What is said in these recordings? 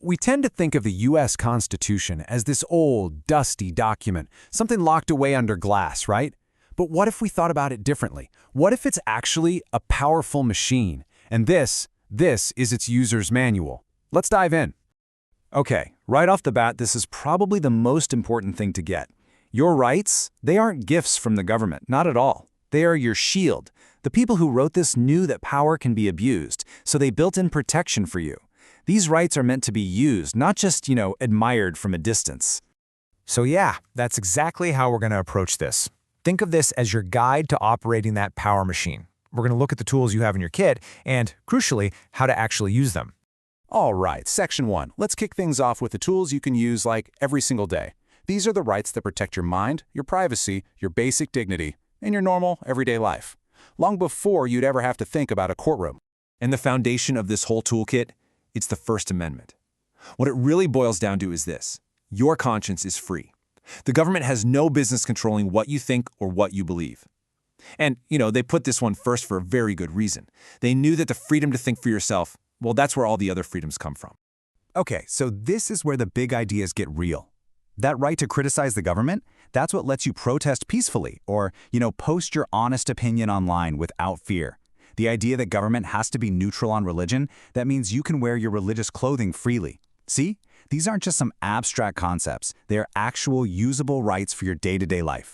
We tend to think of the U.S. Constitution as this old, dusty document, something locked away under glass, right? But what if we thought about it differently? What if it's actually a powerful machine? And this is its user's manual. Let's dive in. Okay, right off the bat, this is probably the most important thing to get. Your rights, they aren't gifts from the government, not at all. They are your shield. The people who wrote this knew that power can be abused, so they built in protection for you. These rights are meant to be used, not just, admired from a distance. So yeah, that's exactly how we're going to approach this. Think of this as your guide to operating that power machine. We're going to look at the tools you have in your kit and, crucially, how to actually use them. All right, Section 1. Let's kick things off with the tools you can use every single day. These are the rights that protect your mind, your privacy, your basic dignity, and your normal, everyday life, long before you'd ever have to think about a courtroom. And the foundation of this whole toolkit, it's the First Amendment. What it really boils down to is this: your conscience is free. The government has no business controlling what you think or what you believe. And, they put this one first for a very good reason. They knew that the freedom to think for yourself, well, that's where all the other freedoms come from. Okay, so this is where the big ideas get real. That right to criticize the government, that's what lets you protest peacefully or, post your honest opinion online without fear. The idea that government has to be neutral on religion, that means you can wear your religious clothing freely. See? These aren't just some abstract concepts. They are actual usable rights for your day-to-day life.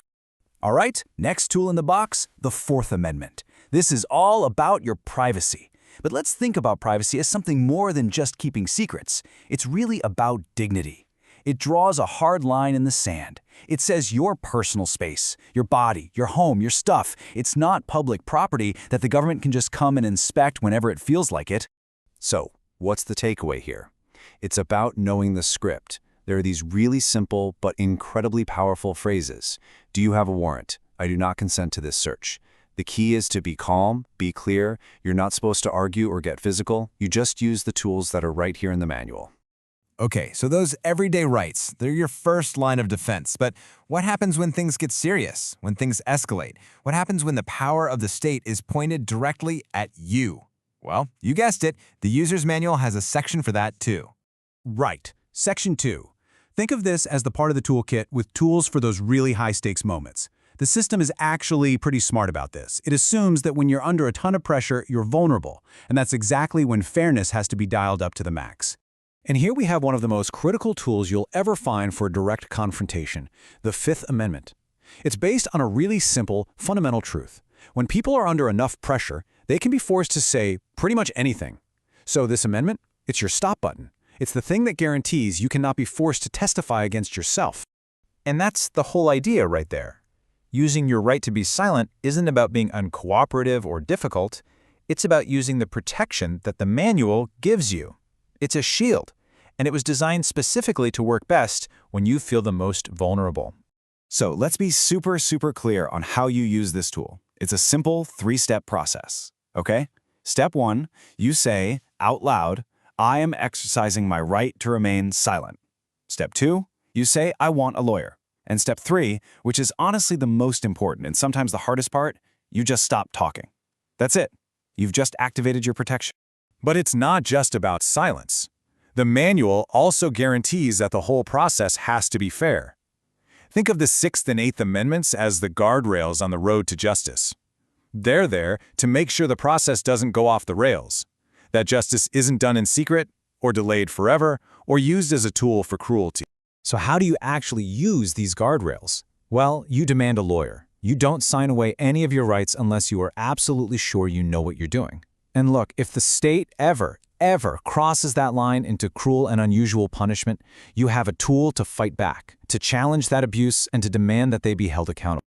All right, next tool in the box, the Fourth Amendment. This is all about your privacy. But let's think about privacy as something more than just keeping secrets. It's really about dignity. It draws a hard line in the sand. It says your personal space, your body, your home, your stuff, it's not public property that the government can just come and inspect whenever it feels like it. So, what's the takeaway here? It's about knowing the script. There are these really simple but incredibly powerful phrases. Do you have a warrant? I do not consent to this search. The key is to be calm, be clear. You're not supposed to argue or get physical. You just use the tools that are right here in the manual. Okay, so those everyday rights, they're your first line of defense. But what happens when things get serious, when things escalate? What happens when the power of the state is pointed directly at you? Well, you guessed it, the user's manual has a section for that too. Right. Section 2. Think of this as the part of the toolkit with tools for those really high-stakes moments. The system is actually pretty smart about this. It assumes that when you're under a ton of pressure, you're vulnerable, and that's exactly when fairness has to be dialed up to the max. And here we have one of the most critical tools you'll ever find for direct confrontation, the Fifth Amendment. It's based on a really simple, fundamental truth. When people are under enough pressure, they can be forced to say pretty much anything. So this amendment, it's your stop button. It's the thing that guarantees you cannot be forced to testify against yourself. And that's the whole idea right there. Using your right to be silent isn't about being uncooperative or difficult. It's about using the protection that the manual gives you. It's a shield, and it was designed specifically to work best when you feel the most vulnerable. So let's be super clear on how you use this tool. It's a simple 3-step process, okay? Step 1, you say out loud, I am exercising my right to remain silent. Step 2, you say I want a lawyer. And step 3, which is honestly the most important and sometimes the hardest part, you just stop talking. That's it. You've just activated your protection. But it's not just about silence. The manual also guarantees that the whole process has to be fair. Think of the Sixth and Eighth Amendments as the guardrails on the road to justice. They're there to make sure the process doesn't go off the rails, that justice isn't done in secret, or delayed forever, or used as a tool for cruelty. So how do you actually use these guardrails? Well, you demand a lawyer. You don't sign away any of your rights unless you are absolutely sure you know what you're doing. And look, if the state ever crosses that line into cruel and unusual punishment, you have a tool to fight back, to challenge that abuse, and to demand that they be held accountable.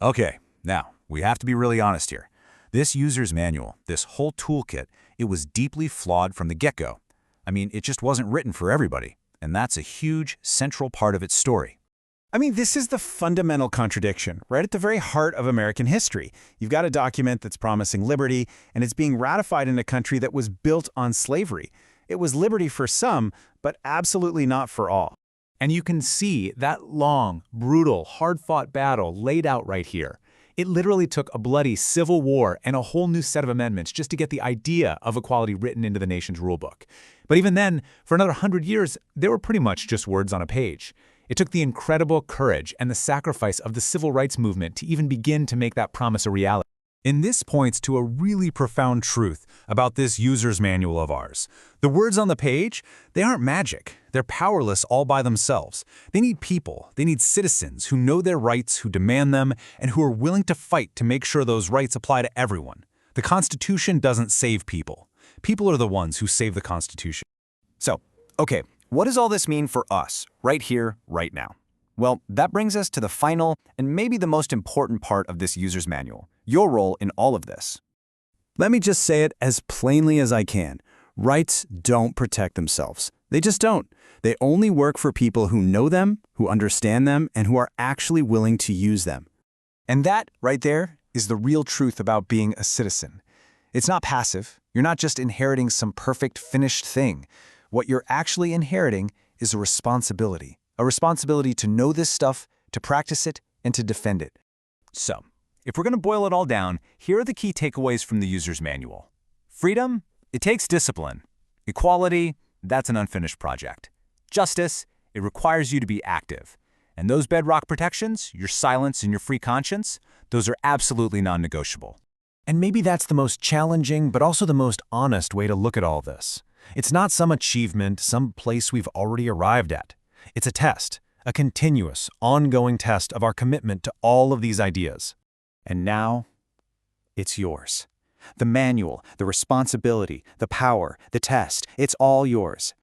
Okay, now, we have to be really honest here. This user's manual, this whole toolkit, it was deeply flawed from the get-go. I mean, it just wasn't written for everybody, and that's a huge, central part of its story. I mean, this is the fundamental contradiction, right at the very heart of American history. You've got a document that's promising liberty, and it's being ratified in a country that was built on slavery. It was liberty for some, but absolutely not for all. And you can see that long, brutal, hard-fought battle laid out right here. It literally took a bloody civil war and a whole new set of amendments just to get the idea of equality written into the nation's rulebook. But even then, for another 100 years, they were pretty much just words on a page. It took the incredible courage and the sacrifice of the civil rights movement to even begin to make that promise a reality. And this points to a really profound truth about this user's manual of ours. The words on the page, they aren't magic. They're powerless all by themselves. They need people. They need citizens who know their rights, who demand them, and who are willing to fight to make sure those rights apply to everyone. The Constitution doesn't save people. People are the ones who save the Constitution. So, okay, what does all this mean for us, right here, right now? Well, that brings us to the final and maybe the most important part of this user's manual, your role in all of this. Let me just say it as plainly as I can. Rights don't protect themselves. They just don't. They only work for people who know them, who understand them, and who are actually willing to use them. And that, right there, is the real truth about being a citizen. It's not passive. You're not just inheriting some perfect, finished thing. What you're actually inheriting is a responsibility to know this stuff, to practice it, and to defend it. So, if we're going to boil it all down, here are the key takeaways from the user's manual. Freedom, it takes discipline. Equality, that's an unfinished project. Justice, it requires you to be active. And those bedrock protections, your silence and your free conscience, those are absolutely non-negotiable. And maybe that's the most challenging, but also the most honest way to look at all this. It's not some achievement, some place we've already arrived at. It's a test, a continuous, ongoing test of our commitment to all of these ideas. And now, it's yours. The manual, the responsibility, the power, the test, it's all yours.